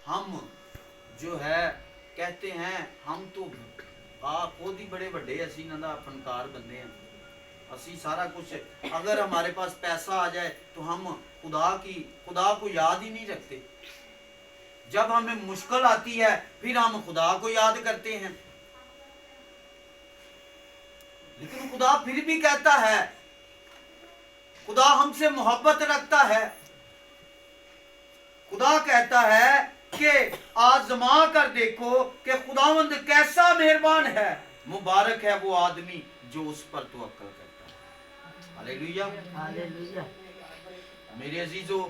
हम जो है कहते हैं हम तो खुद ही बड़े बड़े असी इन्हां दा फनकार बंदे हैं, असी सारा कुछ, अगर हमारे पास पैसा आ जाए तो हम खुदा को याद ही नहीं रखते। जब हमें मुश्किल आती है फिर हम खुदा को याद करते हैं। लेकिन खुदा फिर भी कहता है, खुदा हमसे मोहब्बत रखता है। खुदा कहता है कि आजमा कर देखो कि खुदावंद कैसा मेहरबान है, मुबारक है वो आदमी जो उस पर तवक्कल करता है। Hallelujah hallelujah. मेरे अजीजों,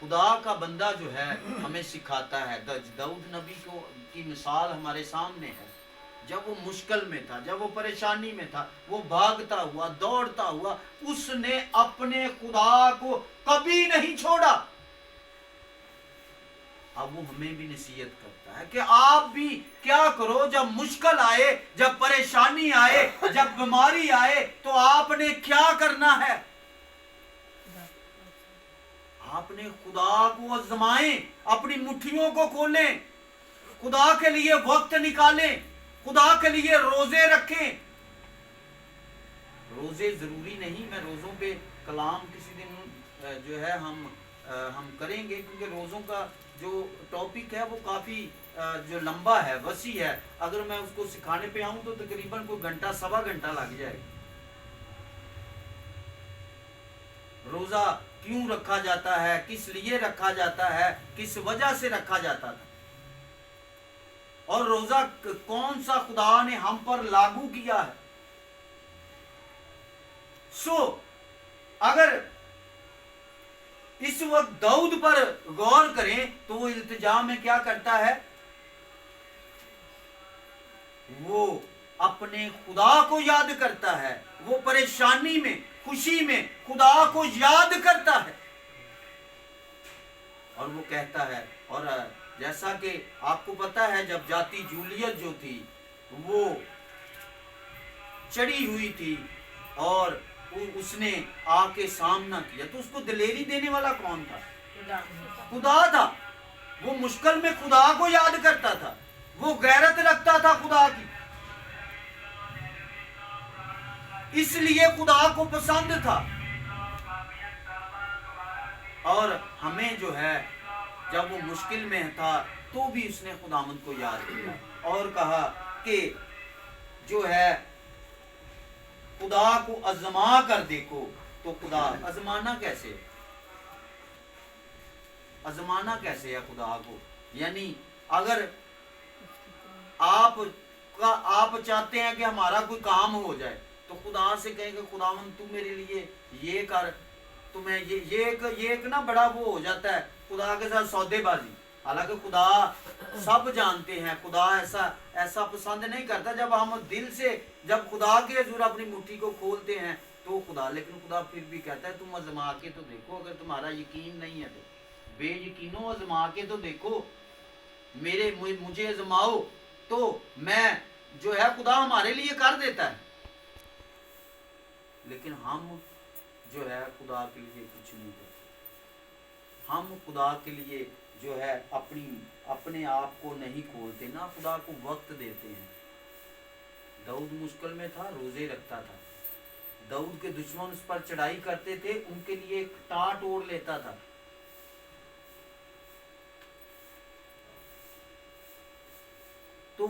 खुदा का बंदा जो है हमें सिखाता है। दाऊद नबी की मिसाल हमारे सामने है। जब वो मुश्किल में था, जब वो परेशानी में था, वो भागता हुआ दौड़ता हुआ, उसने अपने खुदा को कभी नहीं छोड़ा। अब वो हमें भी नसीहत करता है कि आप भी क्या करो, जब मुश्किल आए, जब परेशानी आए, जब बीमारी आए, तो आपने क्या करना है? आपने खुदा को आजमाएं, अपनी मुट्ठियों को खोलें, खुदा के लिए वक्त निकालें, खुदा के लिए रोजे रखें। रोजे जरूरी नहीं, मैं रोजों पे कलाम किसी दिन जो है हम करेंगे, क्योंकि रोजों का जो टॉपिक है वो काफी जो लंबा है, वसी है। अगर मैं उसको सिखाने पे आऊं तो तकरीबन कोई घंटा सवा घंटा लग जाएगा। रोजा क्यों रखा जाता है, किस लिए रखा जाता है, किस वजह से रखा जाता था, और रोजा कौन सा खुदा ने हम पर लागू किया है। अगर इस वक्त दाऊद पर गौर करें तो वो इल्तिजा में क्या करता है? वो अपने खुदा को याद करता है, वो परेशानी में, खुशी में खुदा को याद करता है। और वो कहता है, और जैसा कि आपको पता है, जब जाती जूलियत जो थी वो चढ़ी हुई थी और उसने आके सामना किया, तो उसको दिलेरी देने वाला कौन था? खुदा था। वो मुश्किल में खुदा को याद करता था, वो गैरत रखता था खुदा की, इसलिए खुदा को पसंद था। और हमें जो है, जब वो मुश्किल में था तो भी उसने खुदावंद को याद किया और कहा कि जो है खुदा को आजमा कर देखो। तो खुदा आजमाना कैसे? आजमाना कैसे है खुदा को? यानी अगर आप चाहते हैं कि हमारा कोई काम हो जाए तो खुदा से कहेंगे, खुदावंद तू मेरे लिए ये कर, तुम्हें ये एक ना बड़ा वो हो जाता है खुदा के साथ सौदेबाजी। हालांकि खुदा सब जानते हैं, खुदा ऐसा पसंद नहीं करता जब हम दिल से, जब खुदा के हुजूर अपनी मुट्ठी को खोलते हैं तो खुदा, लेकिन खुदा फिर भी कहता है तुम आजमा के तो देखो, अगर तुम्हारा यकीन नहीं है तो बेयकीनों आजमा के तो देखो, मुझे आजमाओ तो मैं जो है, खुदा हमारे लिए कर देता है। लेकिन हम जो है खुदा के लिए कुछ नहीं करते। हम खुदा के लिए जो है अपने आप को नहीं खोलते, ना खुदा को वक्त देते हैं। दाऊद मुश्किल में था, रोजे रखता था। दाऊद के दुश्मन उस पर चढ़ाई करते थे, उनके लिए एक टाट ओढ़ लेता था। तो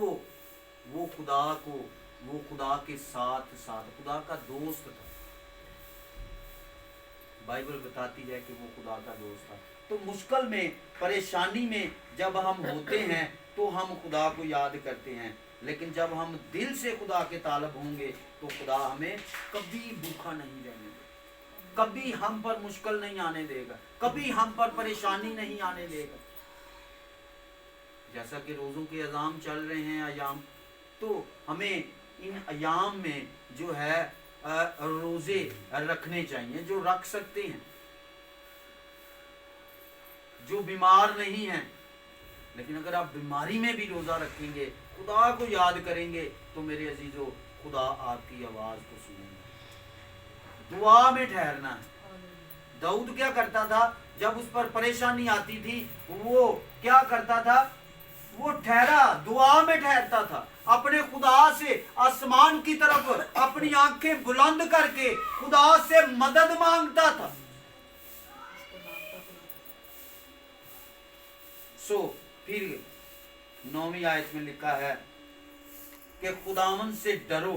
वो खुदा के साथ खुदा का दोस्त था। बाइबल बताती है कि वो खुदा का दोस्त था। तो मुश्किल में, परेशानी में जब हम होते हैं तो हम खुदा को याद करते हैं, लेकिन जब हम दिल से खुदा के तालब होंगे तो खुदा हमें कभी भूखा नहीं रहने देगा, कभी हम पर मुश्किल नहीं आने देगा, कभी हम पर परेशानी नहीं आने देगा। जैसा कि रोज़ों के अयाम चल रहे हैं, अयाम, तो हमें इन अयाम में जो है रोजे रखने चाहिए, जो रख सकते हैं, जो बीमार नहीं हैं। लेकिन अगर आप बीमारी में भी रोजा रखेंगे, खुदा को याद करेंगे, तो मेरे अजीजों खुदा आपकी आवाज को सुनेगा। दुआ में ठहरना है, दाऊद क्या करता था, जब उस पर परेशानी आती थी वो क्या करता था, वो ठहरा, दुआ में ठहरता था, अपने खुदा से आसमान की तरफ अपनी आंखें बुलंद करके खुदा से मदद मांगता था। फिर 9वीं आयत में लिखा है कि खुदावन से डरो,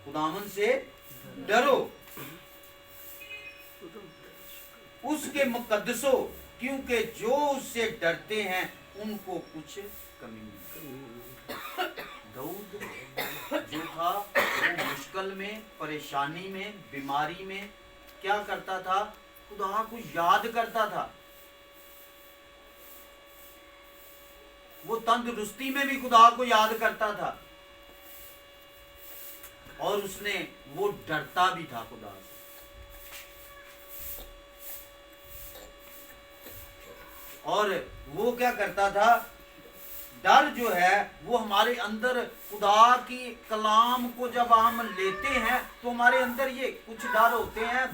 खुदावन से डरो, उसके मुकद्दसों, क्योंकि जो उससे डरते हैं उनको कुछ कमी नहीं। दाऊद जो था वो मुश्किल में, परेशानी में, बीमारी में क्या करता था, खुदा को याद करता था। वो तंदुरुस्ती में भी खुदा को याद करता था और उसने वो डरता भी था खुदा से। और वो क्या करता था, डर जो है वो हमारे अंदर, खुदा की कलाम को जब हम लेते हैं तो हमारे अंदर ये कुछ डर होते हैं,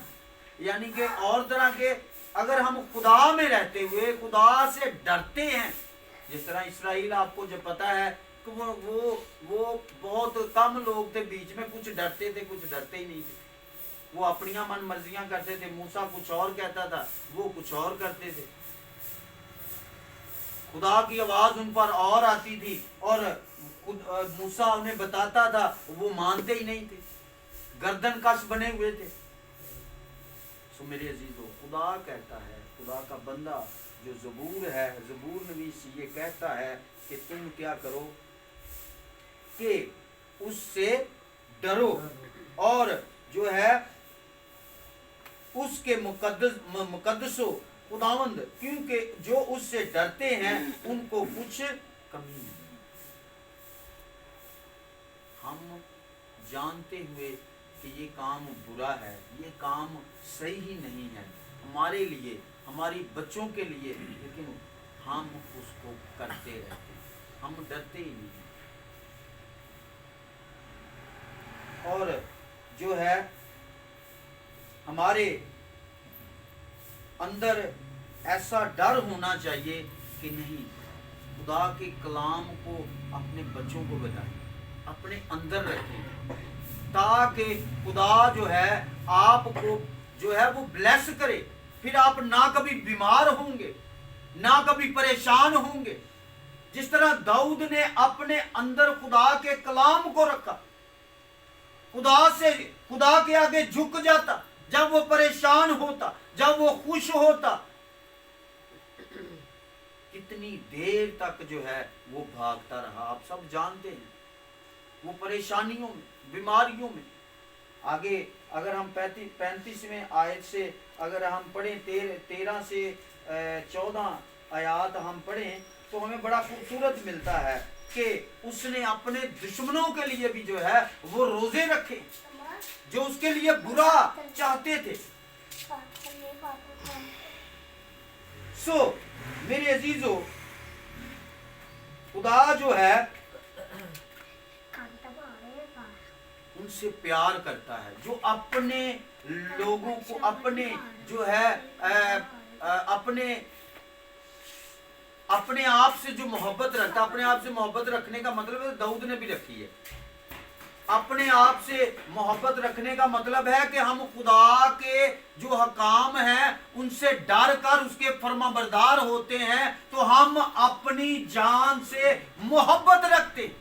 यानी कि और तरह के, अगर हम खुदा में रहते हुए खुदा से डरते हैं, जिस तरह इसराइल, आपको जो पता है कि वो बहुत कम लोग थे बीच में, कुछ डरते थे कुछ डरते ही नहीं थे, वो अपनी मन मर्जियां करते थे। मूसा कुछ और कहता था, वो कुछ और करते थे, खुदा की आवाज उन पर और आती थी और मूसा उन्हें बताता था, वो मानते ही नहीं थे, गर्दन कश बने हुए थे। सो मेरे अजीजों, खुदा कहता है, खुदा का बंदा जो ज़बूर है, ज़बूर नवीस ये कहता है कि तुम क्या करो कि उससे डरो और जो है उसके मुकद्दसों, खुदावंद, क्योंकि जो उससे डरते हैं उनको कुछ कमी नहीं। हम जानते हुए कि ये काम बुरा है, ये काम सही नहीं है हमारे लिए, हमारी बच्चों के लिए, लेकिन हम उसको करते रहते हैं, हम डरते ही नहीं। और जो है हमारे अंदर ऐसा डर होना चाहिए कि नहीं, खुदा के कलाम को अपने बच्चों को बताएं, अपने अंदर रखें, ताकि खुदा जो है आपको जो है वो ब्लेस करे, फिर आप ना कभी बीमार होंगे, ना कभी परेशान होंगे। जिस तरह दाऊद ने अपने अंदर खुदा के कलाम को रखा, खुदा के आगे झुक जाता, जब वो परेशान होता, जब वो खुश होता, कितनी देर तक जो है वो भागता रहा, आप सब जानते हैं, वो परेशानियों में, बीमारियों में। आगे अगर हम 35वें आयत से अगर हम पढ़ें, 13 से 14 आयत हम पढ़ें तो हमें बड़ा खूबसूरत मिलता है कि उसने अपने दुश्मनों के लिए भी जो है वो रोजे रखे, जो उसके लिए बुरा चाहते थे। मेरे अजीजों, खुदा जो है उनसे प्यार करता है, जो अपने लोगों को, अपने जो है अपने आप से जो मोहब्बत रखता, अपने आप से मोहब्बत रखने का मतलब है, दाऊद ने भी रखी है, अपने आप से मोहब्बत रखने का मतलब है कि हम खुदा के जो हकाम हैं उनसे डर कर उसके फरमाबरदार होते हैं, तो हम अपनी जान से मोहब्बत रखते हैं।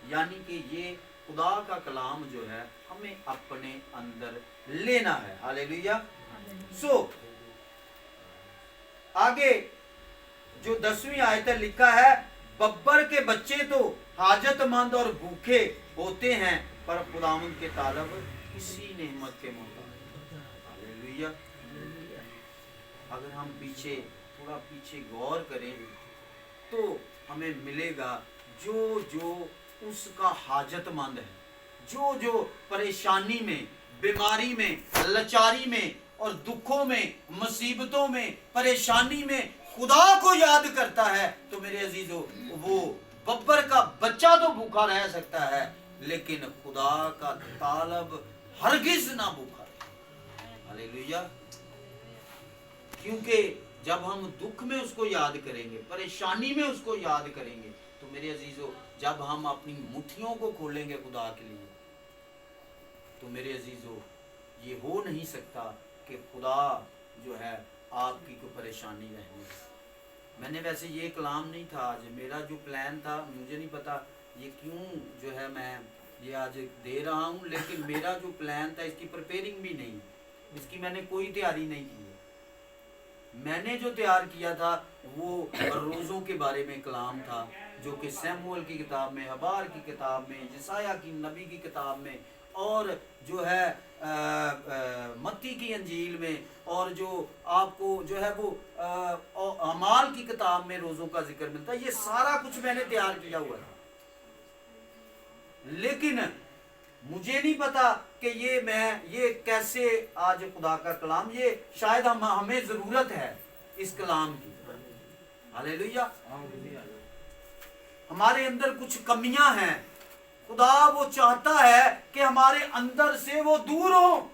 यानी कि ये खुदा का कलाम जो है हमें अपने अंदर लेना है। हालेलुया। आगे जो 10वीं आयत लिखा है, बब्बर के बच्चे तो हाजतमंद और भूखे होते हैं, पर खुदावंद के तालब किसी नेमत के मोहताज। हालेलुया। अगर हम थोड़ा पीछे गौर करें तो हमें मिलेगा जो उसका हाजतमंद है, जो परेशानी में, बीमारी में, लाचारी में और दुखों में, मुसीबतों में, परेशानी में खुदा को याद करता है, तो मेरे अजीजों, वो बब्बर का बच्चा तो भूखा रह सकता है, लेकिन खुदा का तालब हरगिज ना भूखा रहे। हालेलुया। क्योंकि जब हम दुख में उसको याद करेंगे, परेशानी में उसको याद करेंगे, तो मेरे अजीजों जब हम अपनी मुट्ठियों को खोलेंगे खुदा के लिए, तो मेरे अजीजों ये हो नहीं सकता कि खुदा जो है आपकी कोई परेशानी रहने। मैंने वैसे ये कलाम नहीं था आज, मेरा जो प्लान था, मुझे नहीं पता ये क्यों जो है मैं ये आज दे रहा हूँ, लेकिन मेरा जो प्लान था इसकी प्रिपेयरिंग भी नहीं, इसकी मैंने कोई तैयारी नहीं की है। मैंने जो तैयार किया था वो रोज़ों के बारे में कलाम था, जो कि सैमुअल की किताब में, हबार की किताब में, यसाया की नबी की किताब में, और जो है मत्ती की अंजील में, और जो आपको जो है वो अमाल की किताब में रोज़ों का जिक्र मिलता है। ये सारा कुछ मैंने तैयार किया हुआ था, लेकिन मुझे नहीं पता कि ये कैसे आज खुदा का कलाम, ये शायद हमें ज़रूरत है इस कलाम की। हालेलुया। हमारे अंदर कुछ कमियां हैं, खुदा वो चाहता है कि हमारे अंदर से वो दूर हो।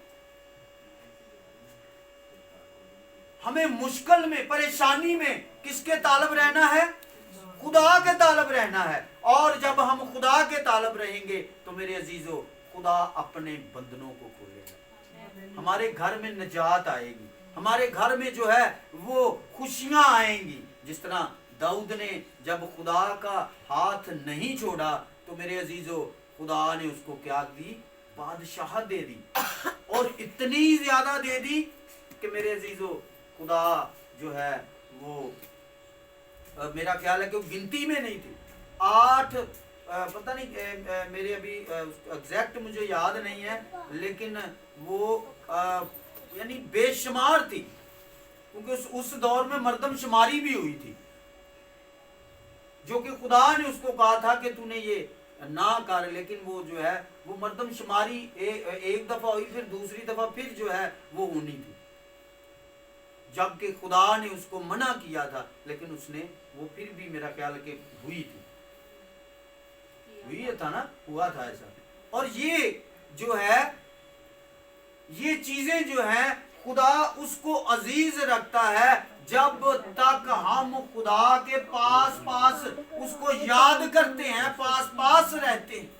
हमें मुश्किल में, परेशानी में किसके तालब रहना है? खुदा के तालब रहना है। और जब हम खुदा के तालब रहेंगे तो मेरे अजीजों खुदा अपने बंधनों को खोलेगा, हमारे घर में निजात आएगी, हमारे घर में जो है वो खुशियां आएंगी। जिस तरह दाऊद ने जब खुदा का हाथ नहीं छोड़ा तो मेरे अजीजों खुदा ने उसको क्या दी? बादशाह दे दी, और इतनी ज्यादा दे दी कि मेरे अजीजों खुदा जो है वो मेरा ख्याल है कि वो गिनती में नहीं थी। 8 पता नहीं मेरे अभी एग्जैक्ट मुझे याद नहीं है, लेकिन वो यानी बेशुमार थी, क्योंकि उस दौर में मर्दमशुमारी भी हुई थी, जो कि खुदा ने उसको कहा था कि तूने ये ना कर, लेकिन वो जो है वो मर्दमशुमारी एक दफा हुई, फिर दूसरी दफा फिर जो है वो होनी थी, जबकि खुदा ने उसको मना किया था, लेकिन उसने वो फिर भी मेरा ख्याल है कि हुई थी, हुई था ना, हुआ था ऐसा। और ये जो है ये चीजें जो है खुदा उसको अजीज रखता है जब तक हम खुदा के पास पास उसको याद करते हैं, पास पास रहते हैं।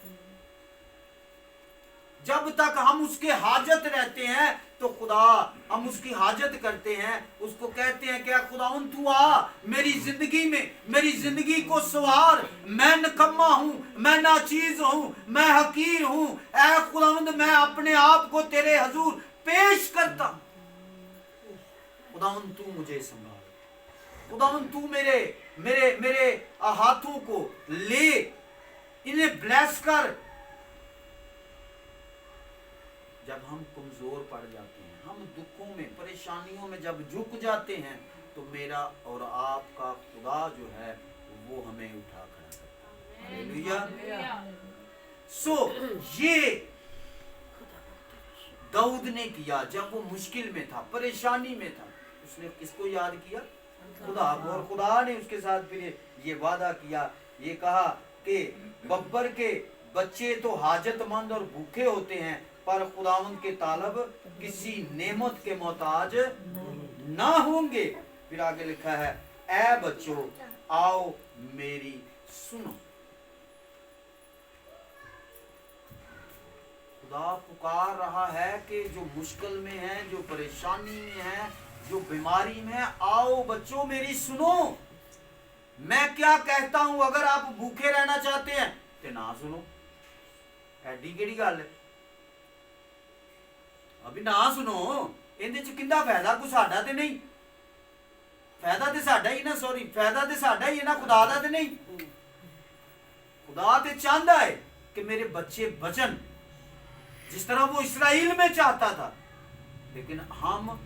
जब तक हम उसके हाजत रहते हैं तो खुदा हम उसकी हाजत करते हैं, उसको कहते हैं क्या खुदाउन तू आ मेरी जिंदगी में, मेरी जिंदगी को सवार, मैं निकम्मा हूं, मैं नाचीज हूं, मैं हकीर हूं, ऐ खुदाउन मैं अपने आप को तेरे हजूर पेश करता हूं। खुदाउन तू मुझे संभाल, खुदाउन तू मेरे मेरे मेरे हाथों को ले, इन्हें ब्लेस कर। जब हम कमजोर पड़ जाते हैं, हम दुखों में, परेशानियों में जब झुक जाते हैं, तो मेरा और आपका खुदा जो है वो हमें उठा खड़ा करता है। हालेलुया। सो ये दाऊद ने किया जब वो मुश्किल में था, परेशानी में था, उसने किसको याद किया? खुदा को। और खुदा ने उसके साथ फिर ये वादा किया, ये कहा कि बब्बर के बच्चे तो हाजतमंद और भूखे होते हैं, पर खुदावंद के तालब किसी नेमत के मोहताज ना होंगे। फिर आगे लिखा है, ऐ बच्चों आओ मेरी सुनो। खुदा पुकार रहा है कि जो मुश्किल में है, जो परेशानी में है, जो बीमारी में है, आओ बच्चों मेरी सुनो। मैं क्या कहता हूं, अगर आप भूखे रहना चाहते हैं तो ना सुनो, एडी केड़ी गल है, अभी ना सुनो, इहदे च किंदा फायदा? कोई साडा ते नहीं, फायदा ते साडा ही ना, सॉरी फायदा ते साडा ही है ना, खुदा दा ते नहीं। खुदा ते चाहता है कि मेरे बच्चे बचन, जिस तरह वो इस्राएल में चाहता था। लेकिन हम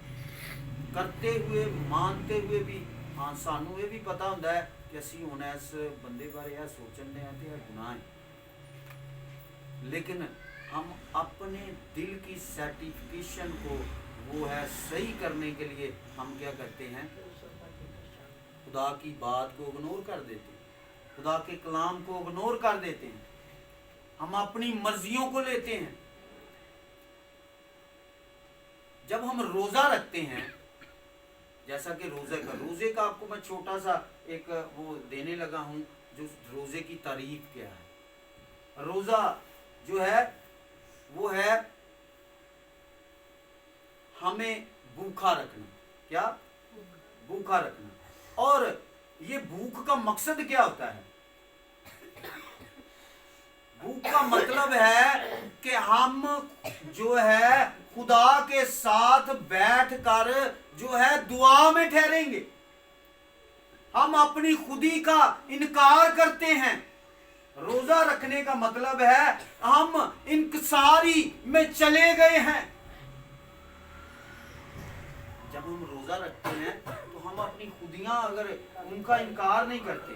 करते हुए, मानते हुए भी, हाँ सानू ये भी पता होता है कि असी हुण इस बंदे बारे यह सोचन दे ते गुनाह है, लेकिन हम अपने दिल की सर्टिफिकेशन को वो है सही करने के लिए हम क्या करते हैं? खुदा की बात को इग्नोर कर देते हैं, खुदा के कलाम को इग्नोर कर देते हैं। हम अपनी मर्जियों को लेते हैं। जब हम रोजा रखते हैं, जैसा कि रोजे का आपको मैं छोटा सा एक वो देने लगा हूं, जो रोजे की तारीफ क्या है। रोजा जो है वो है हमें भूखा रखना। क्या? भूखा रखना। और ये भूख का मकसद क्या होता है? भूख का मतलब है कि हम जो है खुदा के साथ बैठकर जो है दुआ में ठहरेंगे। हम अपनी खुदी का इनकार करते हैं। रोजा रखने का मतलब है हम इंकसारी में चले गए हैं। जब हम रोजा रखते हैं तो हम अपनी खुदियां अगर उनका इनकार नहीं करते,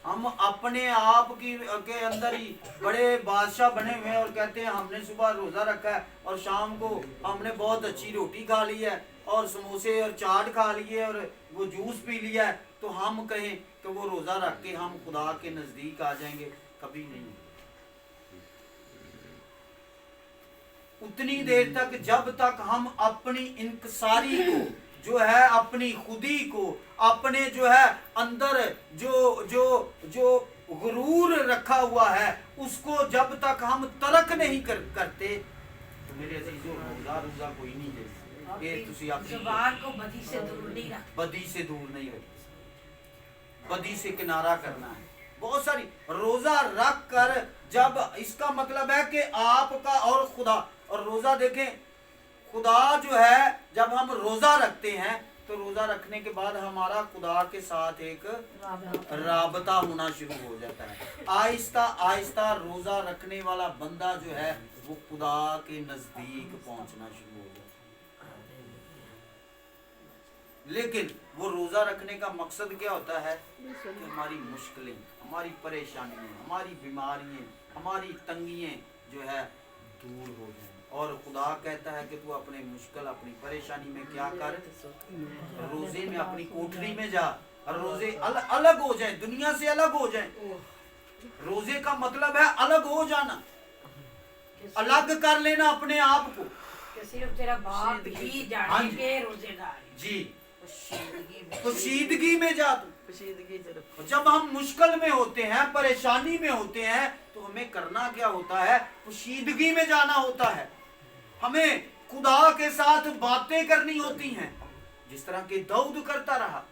हम अपने आप के अंदर ही बड़े बादशाह बने हुए हैं और कहते हैं हमने सुबह रोजा रखा है और शाम को हमने बहुत अच्छी रोटी खा ली है और समोसे और चाट खा लिए और वो जूस पी लिया है, तो हम कहें कि वो रोजा रख के हम खुदा के नजदीक आ जाएंगे, कभी नहीं। उतनी देर तक जब तक हम अपनी इंकसारी को जो है, अपनी खुदी को, अपने जो है अंदर जो जो जो गुरूर रखा हुआ है उसको जब तक हम तर्क नहीं करते, तो मेरे अजीजों रोजा कोई नहीं दे। ये तुसी अपनी ज़ुबान को बदी से दूर नहीं रख, बदी से दूर नहीं रख, बदी से किनारा करना है। बहुत सारी रोजा रख कर, जब इसका मतलब है कि आपका और खुदा, और रोजा देखें खुदा जो है, जब हम रोजा रखते हैं तो रोजा रखने के बाद हमारा खुदा के साथ एक राबता होना शुरू हो जाता है। आहिस्ता आहिस्ता रोजा रखने वाला बंदा जो है वो खुदा के नजदीक पहुंचना शुरू हो जाता है। लेकिन वो रोजा रखने का मकसद क्या होता है कि हमारी मुश्किलें, हमारी परेशानियां, हमारी बीमारियां, हमारी तंगियां जो है दूर हो जाए। और खुदा कहता है कि तू अपने मुश्किल, अपनी परेशानी में क्या कर, रोजे में अपनी कोठरी में जा, रोजे अलग हो जाए, दुनिया से अलग हो जाए। रोजे का मतलब है अलग हो जाना, अलग कर लेना अपने आप को। सिर्फ तेरा बाप ही जाने के रोजेदार जी, पोशीदगी में जा तू। जब हम मुश्किल में होते हैं, परेशानी में होते हैं, तो हमें करना क्या होता है? पोशीदगी में जाना होता है। हमें खुदा के साथ बातें करनी होती हैं, जिस तरह के दाऊद करता रहा।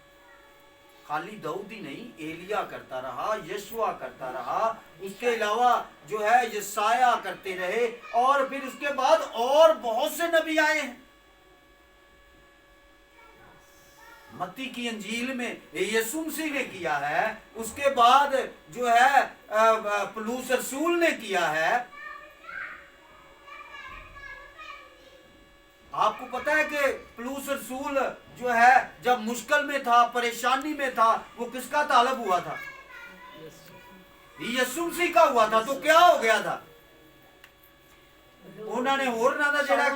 खाली दाऊद ही नहीं, एलिया करता रहा, यशुआ करता रहा, उसके अलावा जो है यसाया करते रहे, और फिर उसके बाद और बहुत से नबी आए हैं। मत्ती की अंजील में यीशु मसीह ने किया है, उसके बाद जो है पौलुस रसूल ने किया है। आपको पता है कि पौलुस रसूल जो है जब मुश्किल में था, परेशानी में था, वो किसका तालब हुआ था? यीशु मसीह का हुआ था। तो क्या हो गया था? उन्होंने होर ना जड़ा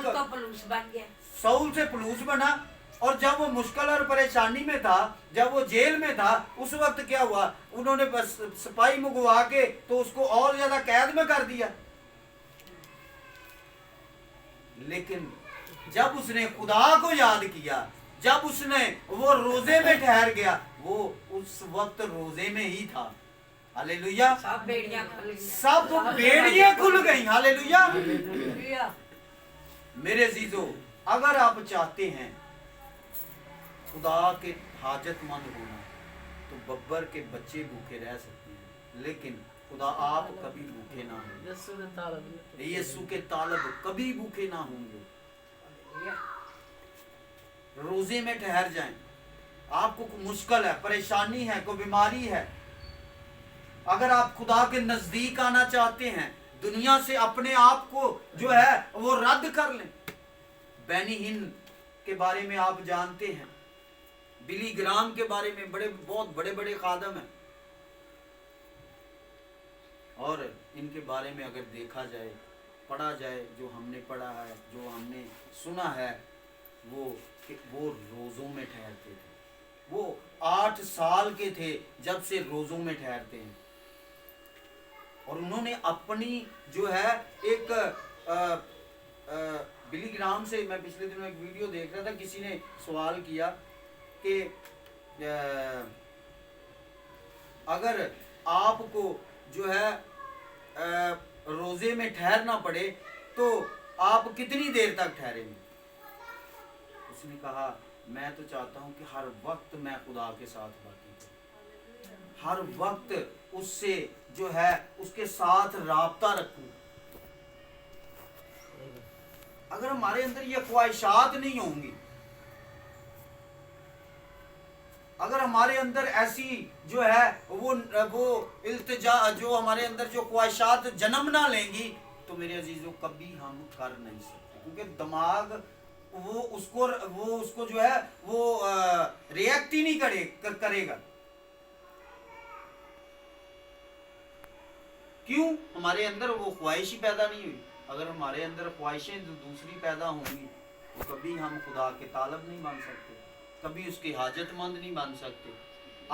साउल से पौलुस बना, और जब वो मुश्किल और परेशानी में था, जब वो जेल में था, उस वक्त क्या हुआ? उन्होंने बस सिपाही मंगवा के तो उसको और ज्यादा कैद में कर दिया। लेकिन जब उसने खुदा को याद किया, जब उसने वो रोजे में ठहर गया, वो उस वक्त रोजे में ही था। हालेलुया। सब बेड़ियां खुल गई। हालेलुया। मेरे अजीजों, अगर आप चाहते हैं खुदा के हाजतमंद होना, तो बब्बर के बच्चे भूखे रह सकते हैं, लेकिन खुदा आप कभी भूखे ना होंगे। यीशु के तालब कभी भूखे ना होंगे। रोजे में ठहर जाएं। आपको कोई मुश्किल है, परेशानी है, कोई बीमारी है, अगर आप खुदा के नजदीक आना चाहते हैं, दुनिया से अपने आप को जो है वो रद्द कर लें। बेनी हिन के बारे में आप जानते हैं, बिली ग्राम के बारे में, बहुत बड़े बड़े खादम हैं, और इनके बारे में अगर देखा जाए, पढ़ा जाए, जो हमने पढ़ा है, जो हमने सुना है, वो रोजों में ठहरते थे। वो 8 साल के थे जब से रोजों में ठहरते हैं। اور انہوں نے اپنی جو ہے ایک بلی گرام سے میں پچھلے دنوں ایک ویڈیو دیکھ رہا تھا، کسی نے سوال کیا کہ اگر آپ کو جو ہے روزے میں ٹھہرنا پڑے تو آپ کتنی دیر تک ٹھہریں گے؟ اس نے کہا میں تو چاہتا ہوں کہ ہر وقت میں خدا کے ساتھ باقی کروں، ہر وقت اس سے جو ہے اس کے ساتھ رابطہ رکھوں۔ اگر ہمارے اندر یہ خواہشات نہیں ہوں گی، اگر ہمارے اندر ایسی جو ہے وہ التجا جو ہمارے اندر جو خواہشات جنم نہ لیں گی تو میرے عزیزوں کبھی ہم کر نہیں سکتے، کیونکہ دماغ وہ اس کو جو ہے وہ ریئیکٹ ہی نہیں کرے گا۔ کیوں؟ ہمارے اندر وہ خواہش ہی پیدا نہیں ہوئی۔ اگر ہمارے اندر خواہشیں دوسری پیدا ہوں گی تو کبھی ہم خدا کے طالب نہیں بن سکتے، کبھی اس کے حاجت مند نہیں بن سکتے۔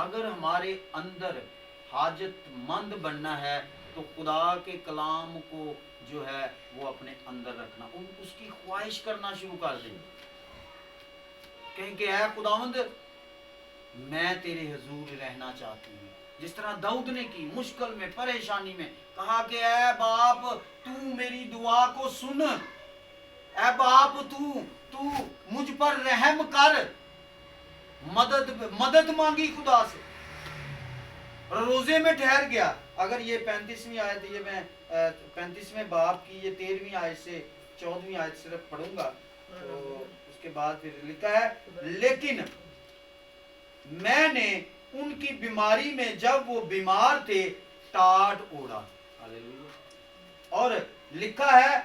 اگر ہمارے اندر حاجت مند بننا ہے تو خدا کے کلام کو جو ہے وہ اپنے اندر رکھنا، اس کی خواہش کرنا شروع کر دیں، کہیں کہ اے خداوند میں تیرے حضور رہنا چاہتی ہوں، جس طرح داؤد نے کی، مشکل میں پریشانی میں کہا کہ اے باپ تو میری دعا کو سن، اے باپ تو مجھ پر رحم کر، مدد مانگی خدا سے، روزے میں ٹھہر گیا۔ اگر یہ 35ویں آیت، یہ میں 35ویں باب کی یہ 13ویں آیت سے 14ویں آیت صرف پڑھوں گا، تو اس کے بعد پھر لکھا ہے لیکن میں نے ان کی بیماری میں جب وہ بیمار تھے ٹاٹ اوڑا، اور لکھا ہے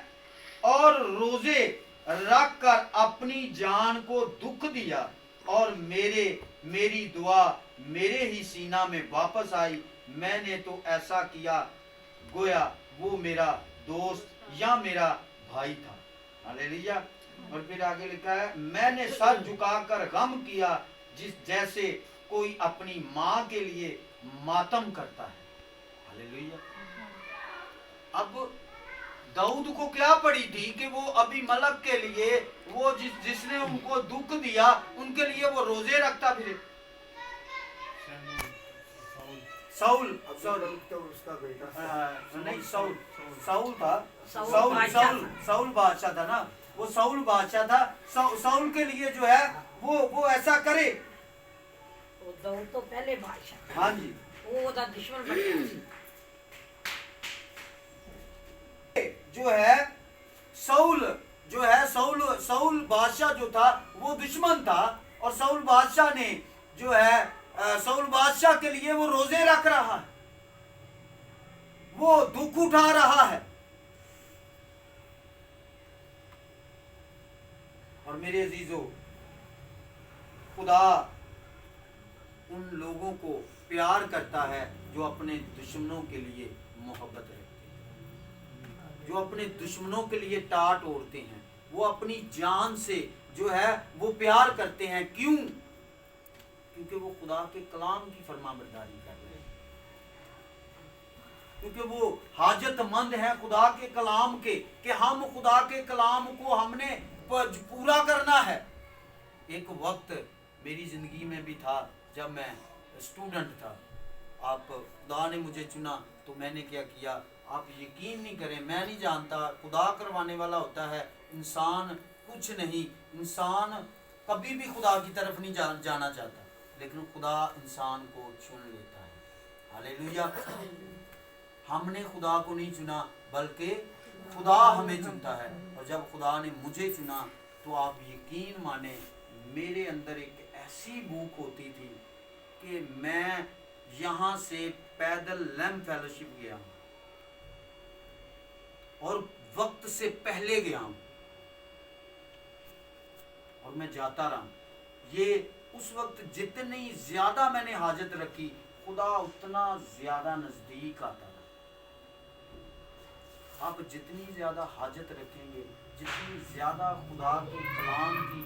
اور روزے رکھ کر اپنی جان کو دکھ دیا، اور میری دعا میرے ہی سینہ میں واپس آئی، میں نے تو ایسا کیا گویا وہ میرا دوست یا میرا بھائی تھا۔ ہاللیلویہ۔ اور پھر آگے لکھا ہے میں نے سر جھکا کر غم کیا جیسے کوئی اپنی ماں کے لیے ماتم کرتا ہے۔ ہاللیلویہ۔ اب داؤد کو کیا پڑی تھی کہ وہ ابھی ملک کے لیے وہ جس نے ان کو دکھ دیا ان کے لیے وہ روزے رکھتا پھرے۔ ساؤل بادشاہ تھا نا، وہ ساؤل بادشاہ تھا، ساؤل کے لیے جو ہے وہ ایسا کرے، داؤد تو پہلے بادشاہ، ہاں جی، وہ دا دشمن بن گیا جو ہے ساؤل بادشاہ جو تھا وہ دشمن تھا، اور ساؤل بادشاہ نے جو ہے ساؤل بادشاہ کے لیے وہ روزے رکھ رہا ہے، وہ دکھ اٹھا رہا ہے۔ اور میرے عزیزو خدا ان لوگوں کو پیار کرتا ہے جو اپنے دشمنوں کے لیے محبت رکھتے ہیں، جو اپنے دشمنوں کے لیے ٹاٹ اوڑھتے ہیں، وہ اپنی جان سے جو ہے وہ پیار کرتے ہیں۔ کیوں؟ کیونکہ وہ خدا کے کلام کی فرما برداری کر رہے ہیں، کیونکہ وہ حاجت مند ہیں خدا کے کلام کے، کہ ہم خدا کے کلام کو ہم نے پورا کرنا ہے۔ ایک وقت میری زندگی میں بھی تھا جب میں اسٹوڈنٹ تھا، خدا نے مجھے چنا تو میں نے کیا کیا، آپ یقین نہیں کریں، میں نہیں جانتا، خدا کروانے والا ہوتا ہے، انسان کچھ نہیں، انسان کبھی بھی خدا کی طرف نہیں جانا چاہتا، لیکن خدا انسان کو چن لیتا ہے۔ ہاللیلویہ۔ ہم نے خدا کو نہیں چنا بلکہ خدا ہمیں چنتا ہے، اور جب خدا نے مجھے چنا تو آپ یقین مانیں میرے اندر ایک ایسی بھوک ہوتی تھی کہ میں یہاں سے پیدل لیمپ فیلوشپ گیا ہوں اور وقت سے پہلے گیا ہوں، اور میں جاتا رہا۔ یہ اس وقت جتنی زیادہ میں نے حاجت رکھی خدا اتنا زیادہ نزدیک آتا رہا۔ آپ جتنی زیادہ حاجت رکھیں گے، جتنی زیادہ خدا کے کلام کی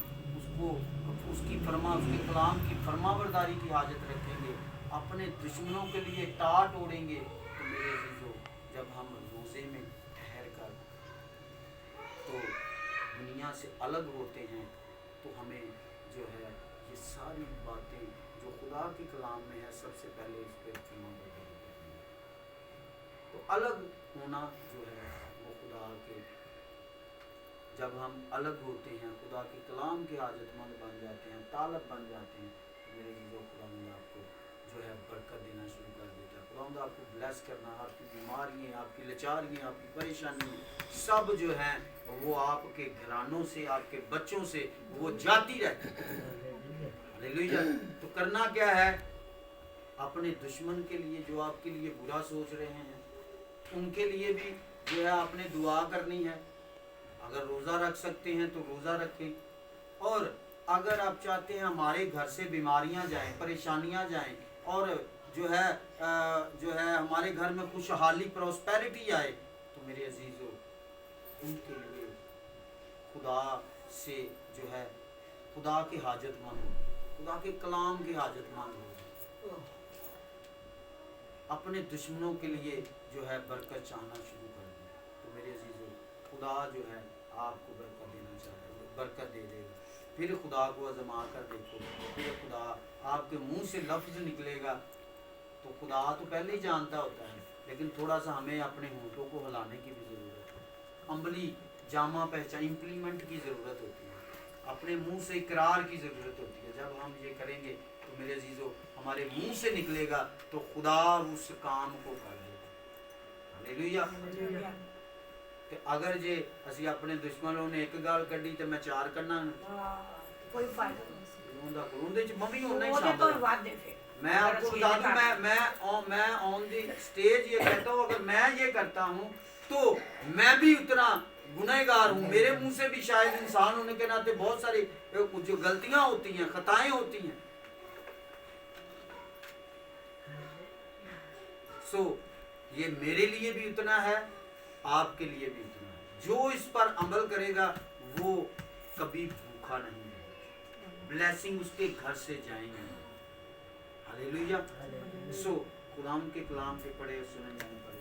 اس کے کلام کی فرما برداری کی حاجت رکھیں گے، اپنے دشمنوں کے لیے ٹاٹ اوڑیں گے، تو میرے عزیزو जब हम रोज़े में ठहर कर तो दुनिया से अलग होते हैं तो हमें जो है ये सारी बातें जो खुदा के कलाम में है सबसे पहले इस पर तो अलग होना जो है वो खुदा के, जब हम अलग होते हैं खुदा के कलाम के हाजतमंद बन जाते हैं, तालब बन जाते हैं, तो मेरे चीज़ों खुदा आपको जो है बरकत देना शुरू कर देता है। खुदा आपको ब्लेस करना, आपकी बीमारियाँ, आपकी लाचारियाँ, आपकी परेशानी सब जो हैं वो आपके घरानों से, आपके बच्चों से वो जाती रहती है। हालेलुया। तो करना क्या है, अपने दुश्मन के लिए जो आपके लिए बुरा सोच रहे हैं उनके लिए भी जो है आपने दुआ करनी है। अगर रोज़ा रख सकते हैं तो रोज़ा रखें, और अगर आप चाहते हैं हमारे घर से बीमारियां जाएं, परेशानियां जाएं, और जो है हमारे घर में खुशहाली प्रॉस्पेरिटी आए, तो मेरे अजीज़ों उनके लिए खुदा से जो है खुदा के हाजतमंद हो, खुदा के कलाम के हाजतमंद हो, अपने दुश्मनों के लिए जो है बरकत चाहना शुरू कर दें। तो मेरे अजीज़ों खुदा जो है आपको बरकत देना चाहता है, बरकत दे देगा। फिर खुदा को आजमा कर देखो, फिर खुदा आपके मुंह से लफ्ज़ निकलेगा तो खुदा तो पहले ही जानता होता है, लेकिन थोड़ा सा हमें अपने होठों को हिलाने की भी ज़रूरत है, अमली जामा पहचान इम्प्लीमेंट की ज़रूरत होती है, अपने मुंह से इकरार की ज़रूरत होती है। जब हम ये करेंगे तो मेरे अजीज़ों हमारे मुंह से निकलेगा तो खुदा उस काम को कर देगा। हालेलुया। ਤੇ ਅਗਰ ਜੇ ਅਸੀਂ ਆਪਣੇ ਦੁਸ਼ਮਣੋਂ ਨੇ ਇੱਕ ਗੱਲ ਕੱਢੀ ਤੇ ਮੈਂ ਚਾਰ ਕੱਢਣਾ, ਕੋਈ ਫਾਇਦਾ ਨਹੀਂ ਉਹਦਾ ਉਹਦੇ ਚ ਮੰਮੀ ਹੋਣਾ ਹੀ ਉਹਦੇ ਤੋਂ ਸ਼ਾਮਲ। ਵਾਅਦੇ ਫਿਰ मैं आपको बता दूं, मैं ऑन दी स्टेज ये कहता हूँ, अगर मैं ये करता हूँ तो मैं भी उतना गुनहगार हूँ। मेरे मुंह से भी शायद इंसान होने के नाते बहुत सारी जो गलतियाँ होती हैं, खताएं होती हैं। सो ये मेरे लिए भी उतना है, आपके लिए भी उतना है। जो इस पर अमल करेगा वो कभी भूखा नहीं रहेगा, ब्लेसिंग उसके घर से जाएंगे। हालेलुया। सो खुदाम के कलाम के पढ़े सुने जाने पर